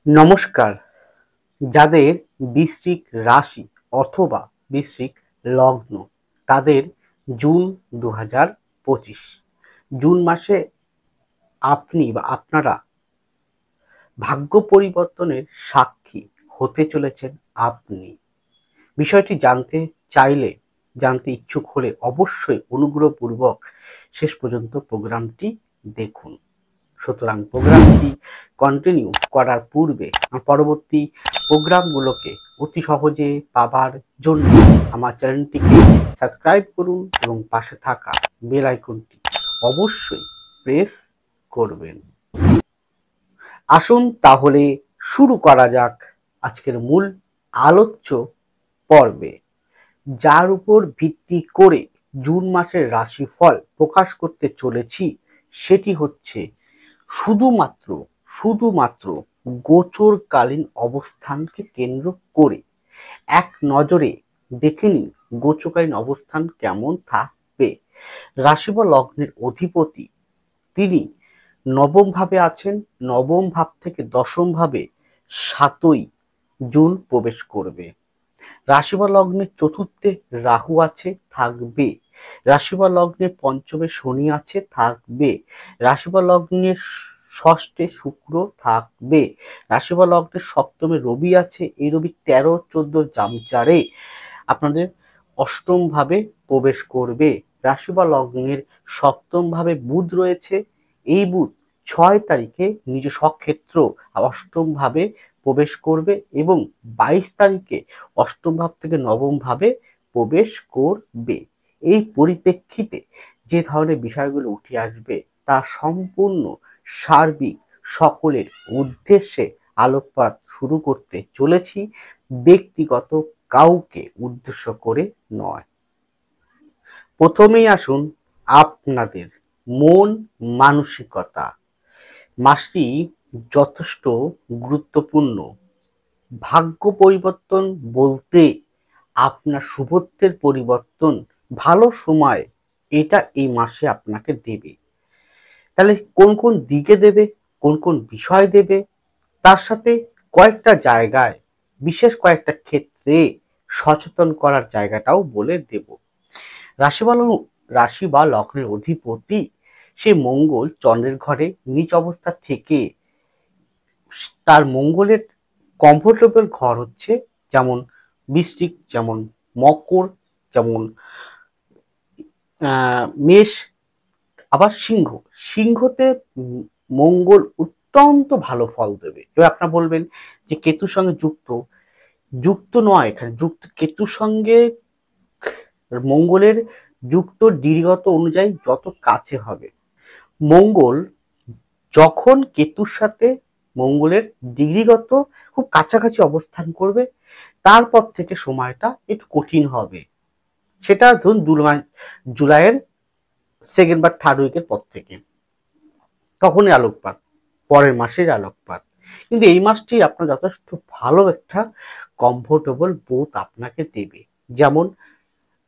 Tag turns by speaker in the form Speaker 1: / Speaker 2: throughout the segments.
Speaker 1: নমস্কার। যাদের বৃশ্চিক রাশি অথবা বৃশ্চিক লগ্ন তাদের জুন 2025 জুন মাসে আপনি বা আপনারা ভাগ্য পরিবর্তনের সাক্ষী হতে চলেছেন। আপনি বিষয়টি জানতে ইচ্ছুক হলে অবশ্যই অনুগ্রহপূর্বক শেষ পর্যন্ত প্রোগ্রামটি দেখুন। সুতরাং প্রোগ্রামটি কন্টিনিউ করার পূর্বে পরবর্তী প্রোগ্রামগুলোকে অতি সহজে পাবার জন্য আমার চ্যানেলটিকে সাবস্ক্রাইব করুন এবং পাশে থাকা বেল আইকনটি অবশ্যই প্রেস করবেন। আসুন তাহলে শুরু করা যাক আজকের মূল আলোচ্য পর্বে, যার উপর ভিত্তি করে জুন মাসের রাশিফল প্রকাশ করতে চলেছি। সেটি হচ্ছে শুধুমাত্র গোচরকালীন অবস্থানকে কেন্দ্র করে। এক নজরে দেখে নিন গোচরকালীন অবস্থান কেমন থাকবে। রাশি বা লগ্নের অধিপতি তিনি নবম ভাবে আছেন। নবম ভাব থেকে দশম ভাবে 7ই জুন প্রবেশ করবে। রাশি বা লগ্নের চতুর্থে রাহু আছে, থাকবে। রাশি বা লগ্নের পঞ্চমে শনি আছে, থাকবে। রাশি বা লগ্নের ষষ্ঠে শুক্র থাকবে। রাশি বা লগ্নের সপ্তমে রবি আছে। এই রবি 13-14 জামচারে আপনাদের অষ্টম ভাবে প্রবেশ করবে। রাশি বা লগ্নের সপ্তম ভাবে বুধ রয়েছে। এই বুধ 6 তারিখে নিজ স্বক্ষেত্র অষ্টম ভাবে প্রবেশ করবে এবং 22 তারিখে অষ্টম ভাব থেকে নবম ভাবে প্রবেশ করবে। এই পরিপ্রেক্ষিতে যে ধরনের বিষয়গুলো উঠে আসবে তা সম্পূর্ণ সার্বিক সকলের উদ্দেশ্যে আলোকপাত শুরু করতে চলেছি, ব্যক্তিগত কাউকে উদ্দেশ্য করে নয়। প্রথমেই আসুন আপনাদের মন মানসিকতা। মাসটি যথেষ্ট গুরুত্বপূর্ণ। ভাগ্য পরিবর্তন বলতে আপনার শুভত্বের পরিবর্তন, ভালো সময় এটা এই মাসে আপনাকে দেবে। তাহলে কোন কোন দিকে দেবে, কোন কোন বিষয় দেবে, তার সাথে কয়েকটা জায়গায় বিশেষ কয়েকটা ক্ষেত্রে সচেতন করার জায়গাটাও বলে দেব। রাশি বা লগ্নের অধিপতি সে মঙ্গল চন্দ্রের ঘরে নিচ অবস্থা থেকে তার মঙ্গলের কমফোর্টেবল ঘর হচ্ছে যেমন বৃশ্চিক, যেমন মকর, যেমন মেষ, আবার সিংহতে মঙ্গল অত্যন্ত ভালো ফল দেবে। এবার আপনারা বলবেন যে কেতুর সঙ্গে যুক্ত নয়, এখানে কেতুর সঙ্গে মঙ্গলের যুক্ত ডিগ্রিগত অনুযায়ী যত কাছে হবে। মঙ্গল যখন কেতুর সাথে মঙ্গলের ডিগ্রিগত খুব কাছাকাছি অবস্থান করবে, তারপর থেকে সময়টা একটু কঠিন হবে। সেটা ধরুন জুলাইয়ের সেকেন্ড বা থার্ড উইকের পর থেকে, তখনই আলোকপাত, পরের মাসের আলোকপাত। কিন্তু এই মাসটি আপনার যথেষ্ট ভালো একটা কমফোর্টেবল বোধ আপনাকে দেবে। যেমন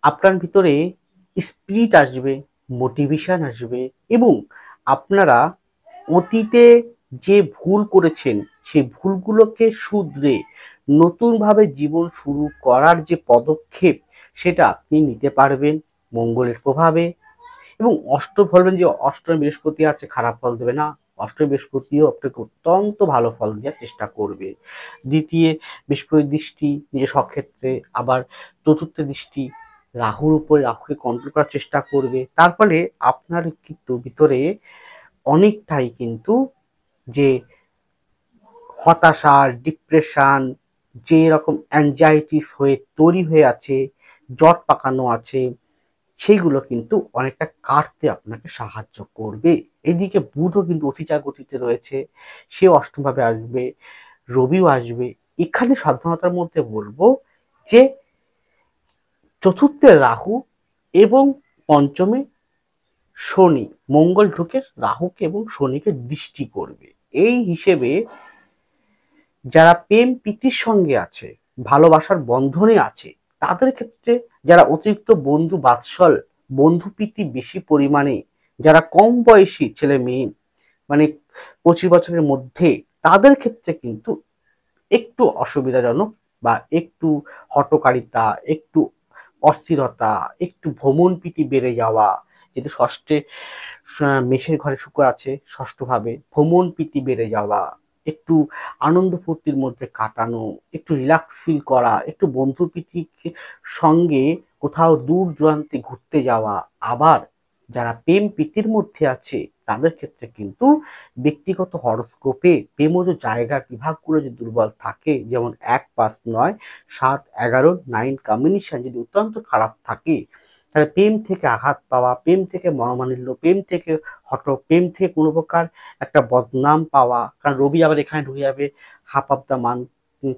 Speaker 1: আপনার ভিতরে স্পিরিট আসবে, মোটিভেশন আসবে এবং আপনারা অতীতে যে ভুল করেছেন সেই ভুলগুলোকে শুধরে নতুনভাবে জীবন শুরু করার যে পদক্ষেপ সেটা আপনি নিতে পারবেন মঙ্গলের প্রভাবে। এবং বলবেন যে অষ্টমে বৃহস্পতি আছে, খারাপ ফল দেবে না। অষ্টমে বৃহস্পতিও আপনাকে অত্যন্ত ভালো ফল দেওয়ার চেষ্টা করবে। দ্বিতীয় বৃহস্পতির দৃষ্টি নিজের স্বক্ষেত্রে, আবার চতুর্থ দৃষ্টি রাহুর উপরে, রাহুকে কন্ট্রোল করার চেষ্টা করবে। তার ফলে আপনার কিন্তু ভিতরে অনেকটাই কিন্তু যে হতাশা, ডিপ্রেশন, যে রকম অ্যাংজাইটিস হয়ে তৈরি হয়ে আছে, জট পাকানো আছে, সেইগুলো কিন্তু অনেকটা কাটতে আপনাকে সাহায্য করবে। এদিকে বুধও কিন্তু অতিচার গতিতে রয়েছে, সে অষ্টমভাবে আসবে, রবিও আসবে। এখানে সাবধানতার মধ্যে বলবো যে চতুর্থে রাহু এবং পঞ্চমে শনি, মঙ্গল ঢুকে রাহুকে এবং শনিকে দৃষ্টি করবে। এই হিসেবে যারা প্রেম প্রীতির সঙ্গে আছে, ভালোবাসার বন্ধনে আছে, তাদের ক্ষেত্রে যারা অতিরিক্ত বন্ধু বাৎসল, বন্ধু প্রীতি বেশি পরিমাণে, যারা কম বয়সী ছেলে মেয়ে মানে 25 বছরের মধ্যে, তাদের ক্ষেত্রে কিন্তু একটু অসুবিধাজনক বা একটু হঠকারিতা, একটু অস্থিরতা, একটু ভ্রমণপ্রীতি বেড়ে যাওয়া, যেহেতু ষষ্ঠে মেষের ঘরে শুক্র আছে ষষ্ঠভাবে, ভ্রমণপ্রীতি বেড়ে যাওয়া, একটু আনন্দ ফুর্তির মধ্যে কাটানো, একটু রিল্যাক্স ফিল করা, একটু বন্ধুপ্রীতির সঙ্গে কোথাও দূর দূরান্তে ঘুরতে যাওয়া। আবার যারা প্রেম প্রীতির মধ্যে আছে তাদের ক্ষেত্রে কিন্তু ব্যক্তিগত হরস্কোপে প্রেমজ জায়গার বিভাগগুলো যদি দুর্বল থাকে, যেমন 1, 5, 9, 7, 11, 9 কম্বিনেশন যদি অত্যন্ত খারাপ থাকে, তাহলে প্রেম থেকে আঘাত পাওয়া, প্রেম থেকে মনোমালিন্য, প্রেম থেকে কোনো প্রকার একটা বদনাম পাওয়া, কারণ রবি আবার এখানে ঢুকে যাবে হাফ অফ দ্য মান্থ,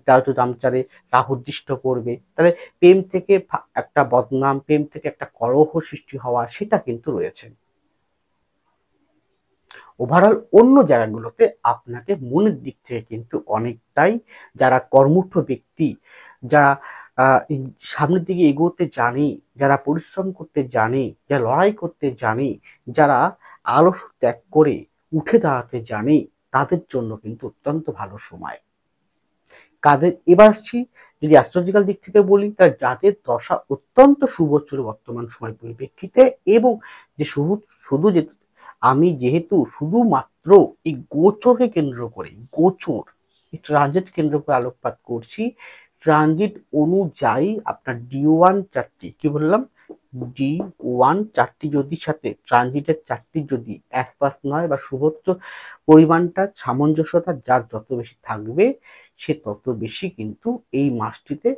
Speaker 1: 13 দামচারে রাহু দৃষ্ট করবে, তাহলে প্রেম থেকে একটা বদনাম, প্রেম থেকে একটা কলহ সৃষ্টি হওয়া, সেটা কিন্তু রয়েছে। ওভারঅল অন্য জায়গাগুলোতে আপনাকে মনের দিক থেকে কিন্তু অনেকটাই, যারা কর্মঠ ব্যক্তি, যারা সামনের দিকে এগোতে জানে, যারা পরিশ্রম করতে জানে, যারা লড়াই করতে জানে, যারা আলস ত্যাগ করে উঠে দাঁড়াতে জানে, তাদের জন্য কিন্তু অত্যন্ত ভালো সময়। কাদের এবার আসছি, যদি অ্যাস্ট্রোলজিক্যাল দিক থেকে বলি, তার যাদের দশা অত্যন্ত শুভ চলে বর্তমান সময় পরিপ্রেক্ষিতে, এবং যে শুধু যে আমি যেহেতু শুধুমাত্র এই গোচরকে কেন্দ্র করে, গোচর ট্রানজিট কেন্দ্র করে আলোকপাত করছি, ট্রানজিট অনুযায়ী আপনার D1 চারটি, কি বললাম, D1 চারটি যদি সাথে ট্রানজিটের চারটি যদি 1/9 বা শুভত্ব পরিমাণটা সামঞ্জস্যতা যার যত বেশি থাকবে, সে তত বেশি কিন্তু এই মাসটিতে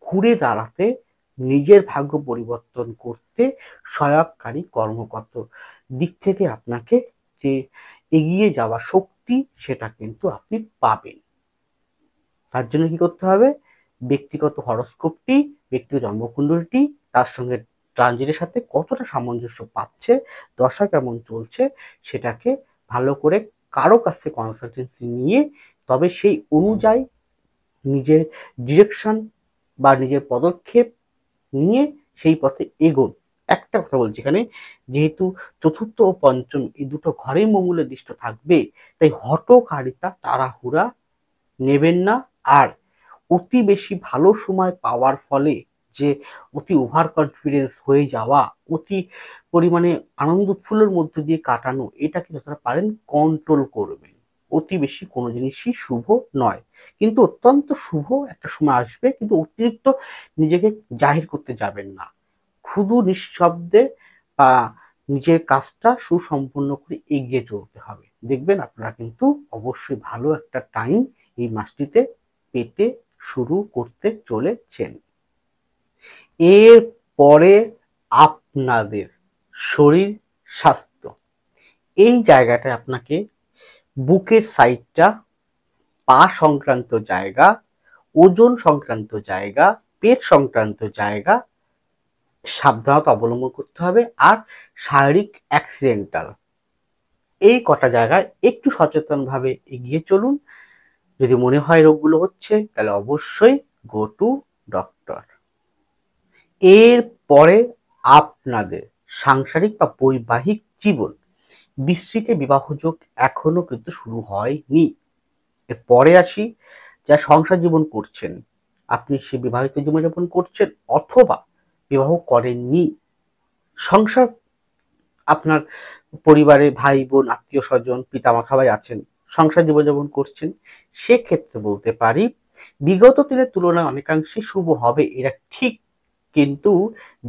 Speaker 1: ঘুরে দাঁড়াতে, নিজের ভাগ্য পরিবর্তন করতে সহায়ককারী কর্মকর্ত দিক থেকে আপনাকে যে এগিয়ে যাওয়া শক্তি, সেটা কিন্তু আপনি পাবেন। তার জন্য কি করতে হবে, ব্যক্তিগত হরস্কোপটি, ব্যক্তিগত জন্মকুণ্ডলীটি, তার সঙ্গে ট্রানজিটের সাথে কতটা সামঞ্জস্য পাচ্ছে, দশা কেমন চলছে, সেটাকে ভালো করে কারো কাছে কনসালটেন্সি নিয়ে, তবে সেই অনুযায়ী নিজের ডিরেকশন বা নিজের পদক্ষেপ নিয়ে সেই পথে এগোন। একটা কথা বলছি এখানে, যেহেতু চতুর্থ ও পঞ্চম এই দুটো ঘরেই মঙ্গলের দৃষ্ট থাকবে, তাই হঠকারিতা, তাড়াহুড়া নেবেন না। আর অতি বেশি ভালো সময় পাওয়ার ফলে যে অতি ওভার কনফিডেন্স হয়ে যাওয়া, অতি পরিমাণে আনন্দ উৎফুল্লের মধ্যে দিয়ে কাটানো, এটাকে যতটা পারেন কন্ট্রোল করবেন। অতি বেশি কোনো জিনিসই শুভ নয়, কিন্তু অত্যন্ত শুভ একটা সময় আসবে, কিন্তু অতিরিক্ত নিজেকে জাহির করতে যাবেন না। শুধু নিঃশব্দে বা নিজের কাজটা সুসম্পন্ন করে এগিয়ে চলতে হবে। দেখবেন আপনারা কিন্তু অবশ্যই ভালো একটা টাইম এই মাসটিতে পেতে শুরু করতে চলেছেন। এর পরে আপনাদের শরীর স্বাস্থ্য, এই জায়গাটায় আপনাকে বুকের সাইডটা, পা সংক্রান্ত জায়গা, ওজন সংক্রান্ত জায়গা, পেট সংক্রান্ত জায়গা সাবধানতা অবলম্বন করতে হবে। আর শারীরিক অ্যাক্সিডেন্টাল এই কটা জায়গায় একটু সচেতনভাবে এগিয়ে চলুন। যদি মনে হয় রোগগুলো হচ্ছে, তাহলে অবশ্যই গো টু ডক্টর। এর পরে আপনাদের সাংসারিক বা বৈবাহিক জীবন, বৃশ্চিকে বিবাহযোগ এখনো কিন্তু শুরু হয়নি। এর পরে আসি, যা সংসার জীবন করছেন, আপনি সে বিবাহিত জীবনযাপন করছেন অথবা বিবাহ করেননি, সংসার আপনার পরিবারে ভাই বোন আত্মীয় স্বজন পিতামাতা সবাই আছেন, সংসার জীবনযাপন করছেন, সেক্ষেত্রে বলতে পারি বিগত দিনের তুলনায় অনেকাংশে শুভ হবে, এরা ঠিক। কিন্তু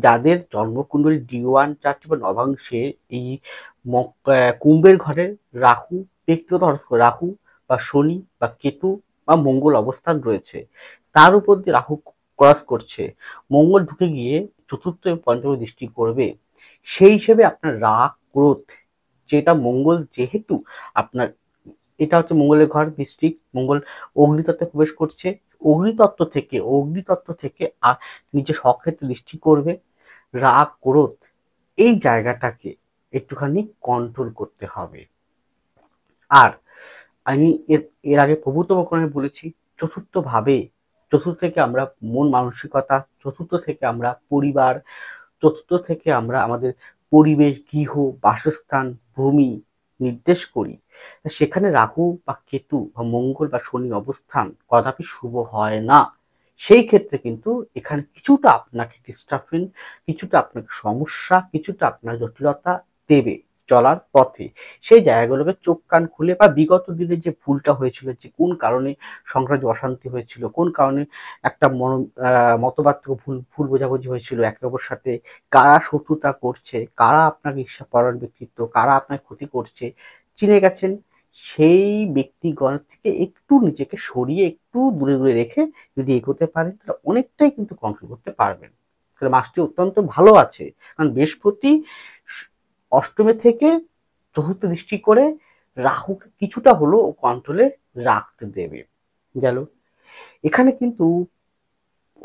Speaker 1: যাদের জন্মকুণ্ডলী D1 চারটি বা নবাংশে এই কুম্ভের ঘরে রাহু, ব্যক্তিগত রাহু বা শনি বা কেতু বা মঙ্গল অবস্থান রয়েছে, তার উপর দিয়ে রাহু ক্রস করছে, মঙ্গল ঢুকে গিয়ে চতুর্থ এবং পঞ্চম দৃষ্টি করবে, সেই হিসেবে আপনার রাগ ক্রোধ, যেটা মঙ্গল যেহেতু আপনার, এটা হচ্ছে মঙ্গলের ঘর বৃশ্চিক, মঙ্গল অগ্নিতত্ত্বে প্রবেশ করছে, অগ্নিতত্ত্ব থেকে আর নিজের স্বক্ষেত্রে দৃষ্টি করবে, রাগ ক্রোধ এই জায়গাটাকে একটুখানি কন্ট্রোল করতে হবে। আর আমি এর আগে প্রভূত বক্রমে বলেছি, চতুর্থ থেকে আমরা মন মানসিকতা, চতুর্থ থেকে আমরা পরিবার, চতুর্থ থেকে আমরা আমাদের পরিবেশ, গৃহ, বাসস্থান, ভূমি নির্দেশ করি। সেখানে রাহু বা কেতু বা মঙ্গল বা শনি অবস্থান কদাপি শুভ হয় না। সেই ক্ষেত্রে কিন্তু এখানে কিছুটা আপনাকে ডিস্টার্বেন, কিছুটা আপনাকে সমস্যা, কিছুটা আপনার জটিলতা দেবে চলার পথে। সেই জায়গাগুলোকে চোখ কান খুলে বা বিগত দিনে যে ভুলটা হয়েছিল, যে কোন কারণে সংসারে যে অশান্তি হয়েছিল, কোন কারণে একটা মতপার্থক্য, ভুল বোঝাবুঝি হয়েছিল একে অপরের সাথে, কারা শত্রুতা করছে, কারা আপনাকে ঈর্ষাপরায়ণ ব্যক্তিত্ব, কারা আপনার ক্ষতি করছে, চিনে গেছেন। সেই ব্যক্তিগণ থেকে একটু নিজেকে সরিয়ে একটু দূরে দূরে রেখে যদি এগোতে পারেন, তাহলে অনেকটাই কিন্তু কন্ট্রোল করতে পারবেন। তাহলে মাসটি অত্যন্ত ভালো আছে, কারণ বৃহস্পতি অষ্টমে থেকে চতুর্থ দৃষ্টি করে রাহুকে কিছুটা হলেও কন্ট্রোলে রাখতে দেবে। গেল। এখানে কিন্তু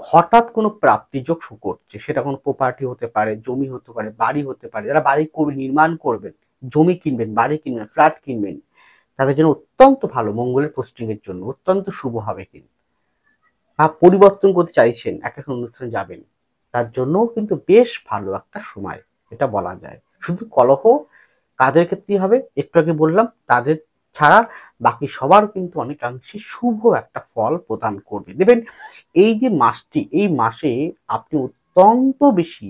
Speaker 1: হঠাৎ কোনো প্রাপ্তিযোগ শো করছে, সেটা কোনো প্রপার্টি হতে পারে, জমি হতে পারে, বাড়ি হতে পারে। যারা বাড়ি নির্মাণ করবেন, জমি কিনবেন, বাড়ি কিনবেন, ফ্ল্যাট কিনবেন, তাদের জন্য অত্যন্ত ভালো, মঙ্গলের পোস্টিং এর জন্য অত্যন্ত শুভ হবে। কিন্তু পরিবর্তন করতে চাইছেন, একটা অনুষ্ঠানে যাবেন, তার জন্যও কিন্তু বেশ ভালো একটা সময়, এটা বলা যায়। শুধু কলহ কাদের ক্ষেত্রেই হবে, একটু আগে বললাম, তাদের ছাড়া বাকি সবার কিন্তু অনেকাংশে শুভ একটা ফল প্রদান করবে। দেখবেন এই যে মাসটি, এই মাসে আপনি অত্যন্ত বেশি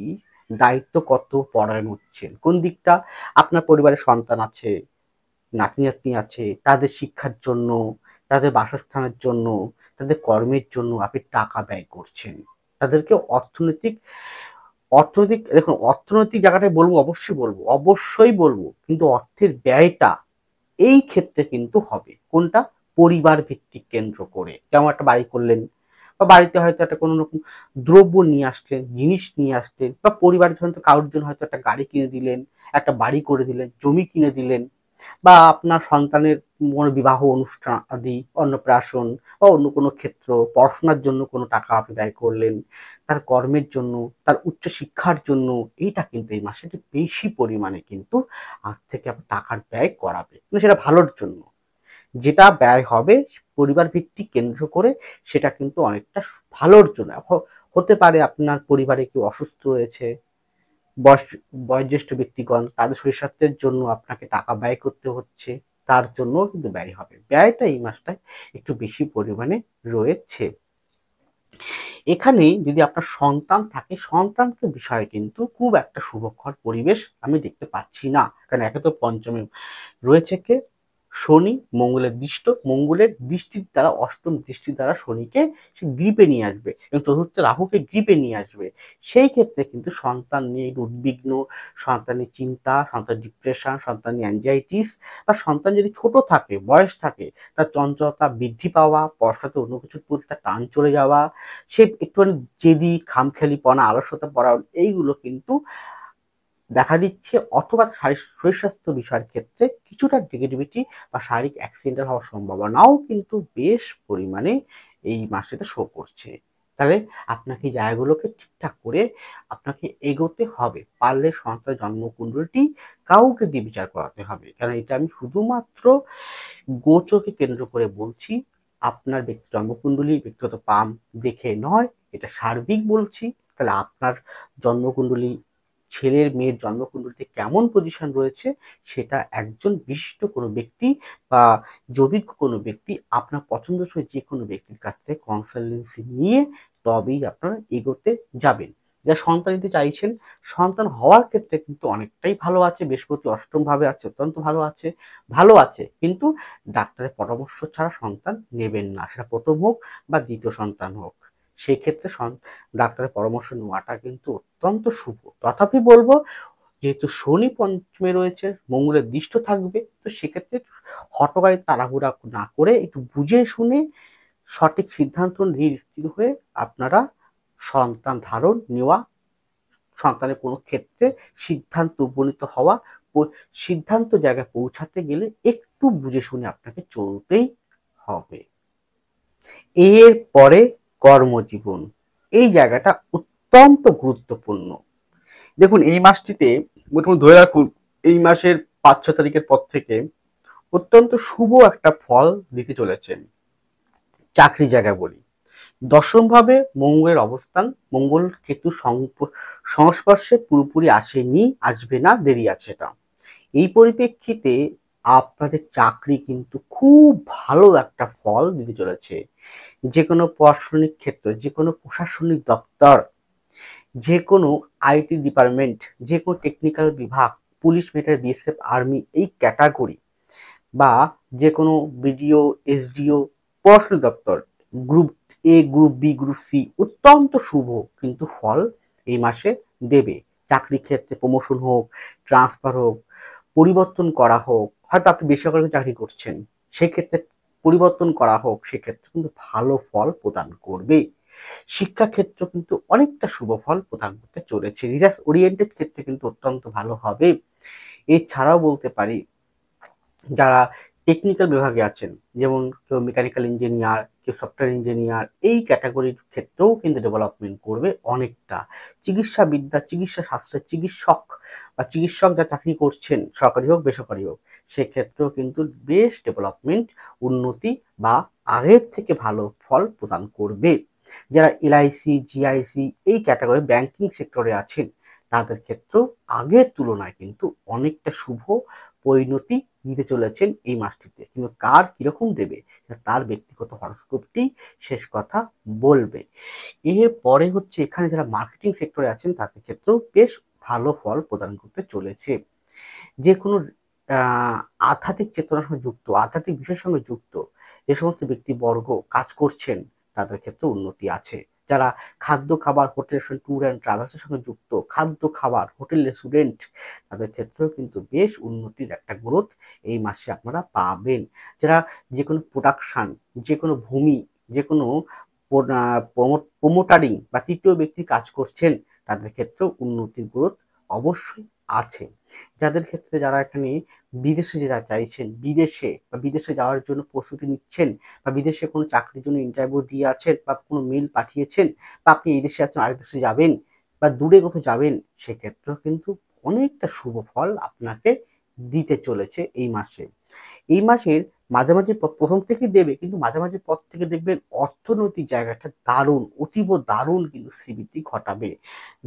Speaker 1: দায়িত্ব কর্তব্য পরায়ণ হচ্ছেন। কোন দিকটা? আপনার পরিবারের সন্তান আছে, নাতি নাতনি আছে, তাদের শিক্ষার জন্য, তাদের বাসস্থানের জন্য, তাদের কর্মের জন্য আপনি টাকা ব্যয় করছেন। তাদেরকে অর্থনৈতিক অর্থনৈতিক দেখুন, অর্থনৈতিক জায়গাটায় বলবো, অবশ্যই বলবো, কিন্তু অর্থের ব্যয়টা এই ক্ষেত্রে কিন্তু হবে কোনটা? পরিবার ভিত্তিক কেন্দ্র করে। যেমন একটা বাড়ি করলেন, বা বাড়িতে হয়তো একটা কোনো রকম দ্রব্য নিয়ে আসলেন, জিনিস নিয়ে আসলেন, বা পরিবারের জন্য কারোর জন্য হয়তো একটা গাড়ি কিনে দিলেন, একটা বাড়ি করে দিলেন, জমি কিনে দিলেন, বা আপনার সন্তানের কোনো বিবাহ অনুষ্ঠান আদি, অন্নপ্রাশন বা অন্য কোনো ক্ষেত্র, পড়াশোনার জন্য কোনো টাকা আপনি ব্যয় করলেন, তার কর্মের জন্য, তার উচ্চশিক্ষার জন্য, এইটা কিন্তু এই মাসে একটু বেশি পরিমাণে কিন্তু আজ থেকে আপনার টাকার ব্যয় করাবে, কিন্তু সেটা ভালোর জন্য। যেটা ব্যয় হবে পরিবার ভিত্তিক কেন্দ্র করে, সেটা কিন্তু অনেকটা ভালোর জন্য। হতে পারে আপনার পরিবারে কেউ অসুস্থ রয়েছে, বয়স বয়োজ্যেষ্ঠ ব্যক্তিগণ, তাদের শরীর স্বাস্থ্যের জন্য আপনাকে টাকা ব্যয় করতে হচ্ছে, তার জন্যও কিন্তু ব্যয় হবে। ব্যয়টা এই মাসটায় একটু বেশি পরিমাণে রয়েছে। এখানে যদি আপনার সন্তান থাকে, সন্তানকে বিষয়ে কিন্তু খুব একটা শুভকর পরিবেশ আমি দেখতে পাচ্ছি না। কারণ একে তো পঞ্চমে রয়েছে কে? শনি, মঙ্গলের দৃষ্টির দ্বারা, অষ্টম দৃষ্টির দ্বারা শনিকে সে গ্রিপে নিয়ে আসবে এবং চতুর্থ রাহুকে গ্রিপে নিয়ে আসবে। সেই ক্ষেত্রে কিন্তু সন্তান নিয়ে একটু উদ্বিগ্ন, সন্তানের চিন্তা, সন্তান ডিপ্রেশন, সন্তানের অ্যাংজাইটিস, বা সন্তান যদি ছোট থাকে, বয়স থাকে, তার চঞ্চলতা বৃদ্ধি পাওয়া, পড়াশোনাতে অন্য কিছুর প্রতি তার টান চলে যাওয়া, সে একটুখানি জেদি, খামখেয়ালিপনা, আলস্যতা পড়া, এইগুলো কিন্তু দেখা দিচ্ছে। অথবা শরীর স্বাস্থ্য বিষয়ের ক্ষেত্রে কিছুটা নেগেটিভিটি বা শারীরিক অ্যাক্সিডেন্ট হওয়ার সম্ভাবনাও কিন্তু বেশ পরিমাণে এই মাসটিতে শো করছে। তাহলে আপনাকে এই জায়গাগুলোকে ঠিকঠাক করে আপনাকে এগোতে হবে। পারলে সন্তানের জন্মকুণ্ডলীটি কাউকে দিয়ে বিচার করাতে হবে, কারণ এটা আমি শুধুমাত্র গোচরকে কেন্দ্র করে বলছি। আপনার জন্মকুণ্ডলী ব্যক্তিগত পাম দেখে নয়, এটা সার্বিক বলছি। তাহলে আপনার জন্মকুণ্ডলী, ছেলের মেয়ের জন্মকুণ্ডলীতে কেমন পজিশন রয়েছে, সেটা একজন বিশিষ্ট কোনো ব্যক্তি বা যোগ্য কোনো ব্যক্তি, আপনার পছন্দসই যে কোনো ব্যক্তির কাছ থেকে কনসালটেন্সি নিয়ে তবেই আপনারা এগোতে যাবেন। যারা সন্তান নিতে চাইছেন, সন্তান হওয়ার ক্ষেত্রে কিন্তু অনেকটাই ভালো আছে। বৃহস্পতি অষ্টম ভাবে আছে, অত্যন্ত ভালো আছে, কিন্তু ডাক্তারের পরামর্শ ছাড়া সন্তান নেবেন না, সেটা প্রথম হোক বা দ্বিতীয় সন্তান হোক। সেক্ষেত্রে ডাক্তারের পরামর্শ নেওয়াটা কিন্তু অত্যন্ত শুভ। তথাপি বলবো, যেহেতু শনি পঞ্চমে রয়েছে, মঙ্গলের দৃষ্ট থাকবে, তো সেক্ষেত্রে হঠকারী তাড়াহুড়া না করে একটু বুঝে শুনে সঠিক সিদ্ধান্ত ধীর স্থির হয়ে আপনারা সন্তান ধারণ নেওয়া, সন্তানের কোনো ক্ষেত্রে সিদ্ধান্ত উপনীত হওয়া, সিদ্ধান্ত জায়গায় পৌঁছাতে গেলে একটু বুঝে শুনে আপনাকে চলতেই হবে। এর পরে কর্মজীবন, এই জায়গাটা অত্যন্ত গুরুত্বপূর্ণ। দেখুন এই মাসটিতে মোটামুটি ধরে রাখুন, এই মাসের 5-6 তারিখের পর থেকে অত্যন্ত শুভ একটা ফল দিতে চলেছেন। চাকরি জায়গায় বলি, দশম ভাবে মঙ্গলের অবস্থান, মঙ্গল কেতু সংস্পর্শে পুরোপুরি আসেনি, আসবে না, দেরি আছে এটা। এই পরিপ্রেক্ষিতে আপনাদের চাকরি কিন্তু খুব ভালো একটা ফল দিতে চলেছে। যে কোনো প্রশাসনিক ক্ষেত্র, যে কোনো প্রশাসনিক দপ্তর, যে কোনো আইটি ডিপার্টমেন্ট, যে কোনো টেকনিক্যাল বিভাগ, পুলিশ, মিলিটারি, বিএসএফ, আর্মি এই ক্যাটাগরি বা যে কোনো বিডিও, এসডিও, প্রশাসনিক দপ্তর, group A, group B, group C অত্যন্ত শুভ কিন্তু ফল এই মাসে দেবে। চাকরি ক্ষেত্রে প্রমোশন হোক, ট্রান্সফার হোক, পরিবর্তন করা হোক, হয়তো আপনি বেসরকারি চাকরি করছেন, সেক্ষেত্রে পরিবর্তন করা হোক, সেক্ষেত্রে কিন্তু ভালো ফল প্রদান করবে। শিক্ষাক্ষেত্র কিন্তু অনেকটা শুভ ফল প্রদান করতে চলেছে। রিসার্চ ওরিয়েন্টেড ক্ষেত্রে কিন্তু অত্যন্ত ভালো হবে। এছাড়াও বলতে পারি যারা টেকনিক্যাল বিভাগে আছেন, যেমন কেউ মেকানিক্যাল ইঞ্জিনিয়ার, কেউ সফটওয়্যার ইঞ্জিনিয়ার, এই ক্যাটাগরির ক্ষেত্রেও কিন্তু ডেভেলপমেন্ট করবে অনেকটা। চিকিৎসাবিদ্যা, চিকিৎসা শাস্ত্রের চিকিৎসক বা চিকিৎসক যা চাকরি করছেন, সরকারি হোক বেসরকারি হোক, সেক্ষেত্রেও কিন্তু বেশ ডেভেলপমেন্ট, উন্নতি বা আগের থেকে ভালো ফল প্রদান করবে। যারা এলআইসি, জিআইসি এই ক্যাটাগরি ব্যাংকিং সেক্টরে আছেন, তাদের ক্ষেত্রেও আগের তুলনায় কিন্তু অনেকটা শুভ পরিণতি দিতে চলেছেন এই মাসটিতে। কিন্তু কার কিরকম দেবে তার ব্যক্তিগত হরস্কোপটি শেষ কথা বলবে। এরপরে হচ্ছে এখানে যারা মার্কেটিং সেক্টরে আছেন তাদের ক্ষেত্রেও বেশ ভালো ফল প্রদান করতে চলেছে। যে কোনো আধ্যাত্মিক চেতনার সঙ্গে যুক্ত, আধ্যাত্মিক বিষয়ের সঙ্গে যুক্ত যে সমস্ত ব্যক্তিবর্গ কাজ করছেন তাদের ক্ষেত্রে উন্নতি আছে। যারা খাদ্য, খাবার, হোটেল, রেস্টুরেন্ট, ট্যুর অ্যান্ড ট্রাভেলসের সঙ্গে যুক্ত, খাদ্য, খাবার, হোটেল, রেস্টুরেন্ট, তাদের ক্ষেত্রেও কিন্তু বেশ উন্নতির একটা গ্রোথ এই মাসে আপনারা পাবেন। যারা যে কোনো প্রোডাকশন, যে কোনো ভূমি, যে কোনো প্রমোটারিং বা তৃতীয় ব্যক্তি কাজ করছেন, তাদের ক্ষেত্রেও উন্নতির গ্রোথ অবশ্যই আছে। যাদের ক্ষেত্রে যারা এখানে বিদেশে যেতে চাইছেন, বিদেশে যাওয়ার জন্য প্রস্তুতি নিচ্ছেন, বা বিদেশে কোনো চাকরির জন্য ইন্টারভিউ দিয়ে আছেন, বা কোনো মেল পাঠিয়েছেন, বা আপনি এই দেশে আছেন আরেক দেশে যাবেন, বা দূরে কোথাও যাবেন, সেক্ষেত্রেও কিন্তু অনেকটা শুভ ফল আপনাকে দিতে চলেছে এই মাসে। এই মাসের মাঝামাঝি প্রথম থেকেই দেবে, কিন্তু মাঝামাঝি পর থেকে দেখবেন অর্থনৈতিক জায়গাটা দারুণ, অতীব দারুণ কিন্তু শ্রীবৃদ্ধি ঘটাবে।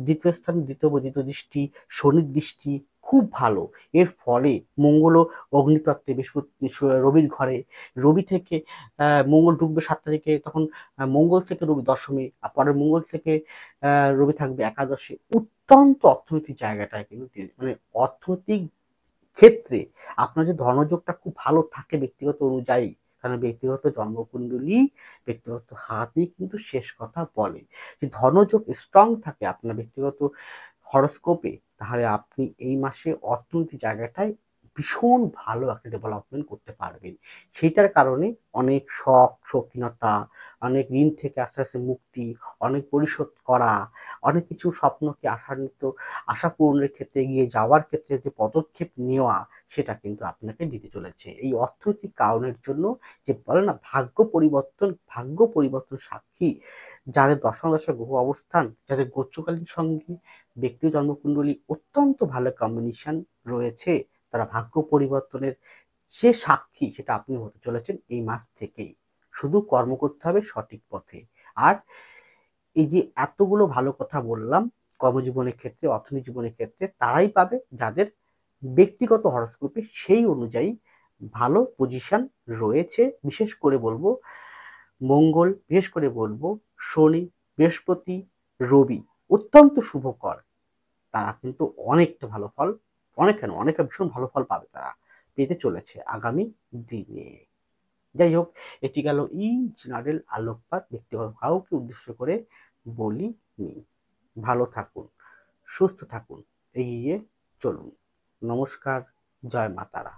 Speaker 1: দ্বিতীয় স্থান, দ্বিতীয় দৃষ্টি, শনির দৃষ্টি খুব ভালো। এর ফলে মঙ্গল ও অগ্নিতত্ত্বে বৃহস্পতি রবির ঘরে, রবি থেকে মঙ্গল ঢুকবে 7 তারিখে, তখন মঙ্গল থেকে রবি দশমী, আর পরের মঙ্গল থেকে রবি থাকবে একাদশে। অত্যন্ত অর্থনৈতিক জায়গাটায় কিন্তু মানে অর্থনৈতিক ক্ষেত্রে আপনার যে ধনযোগটা খুব ভালো থাকে ব্যক্তিগত অনুযায়ী, কারণ ব্যক্তিগত জন্মকুণ্ডলী, ব্যক্তিগত হাতই কিন্তু শেষ কথা বলে। যে ধনযোগ স্ট্রং থাকে আপনার ব্যক্তিগত হরস্কোপে, তাহলে আপনি এই মাসে অর্থনৈতিক জায়গাটায় ভীষণ ভালো একটা ডেভেলপমেন্ট করতে পারবেন। সেইটার কারণে অনেক শখ, শৌখিনতা, অনেক ঋণ থেকে আস্তে আস্তে মুক্তি, অনেক পরিশোধ করা, অনেক কিছু স্বপ্নকে আশা পূরণের ক্ষেত্রে এগিয়ে যাওয়ার ক্ষেত্রে যে পদক্ষেপ নেওয়া, সেটা কিন্তু আপনাকে দিতে চলেছে। এই অর্থনৈতিক কারণের জন্য যে বলে না ভাগ্য পরিবর্তন সাক্ষী যাদের দশম দশা গ্রহ অবস্থান, যাদের গোত্রকালীন সঙ্গে ব্যক্তি জন্মকুণ্ডলী অত্যন্ত ভালো কম্বিনেশন রয়েছে, তারা ভাগ্য পরিবর্তনের যে সাক্ষী সেটা আপনি হতে চলেছেন এই মাস থেকেই। শুধু কর্ম করতে হবে সঠিক পথে। আর এই যে এতগুলো ভালো কথা বললাম কর্মজীবনের ক্ষেত্রে, অর্থনৈতিক জীবনের ক্ষেত্রে, তারাই পাবে যাদের ব্যক্তিগত হরস্কোপে সেই অনুযায়ী ভালো পজিশন রয়েছে। বিশেষ করে বলবো মঙ্গল, বিশেষ করে বলবো শনি, বৃহস্পতি, রবি অত্যন্ত শুভকর। তারা কিন্তু অনেকটা ভালো ফল, অনেকটা ভীষণ ভালো ফল পাবে, তারা পেতে চলেছে আগামী দিনে। যাই হোক, এটি গেল ইন জেনারেল আলোকপাত, ব্যক্তিগত কাউকে উদ্দেশ্য করে বলিনি। ভালো থাকুন, সুস্থ থাকুন, এগিয়ে চলুন। নমস্কার, জয় মা তারা।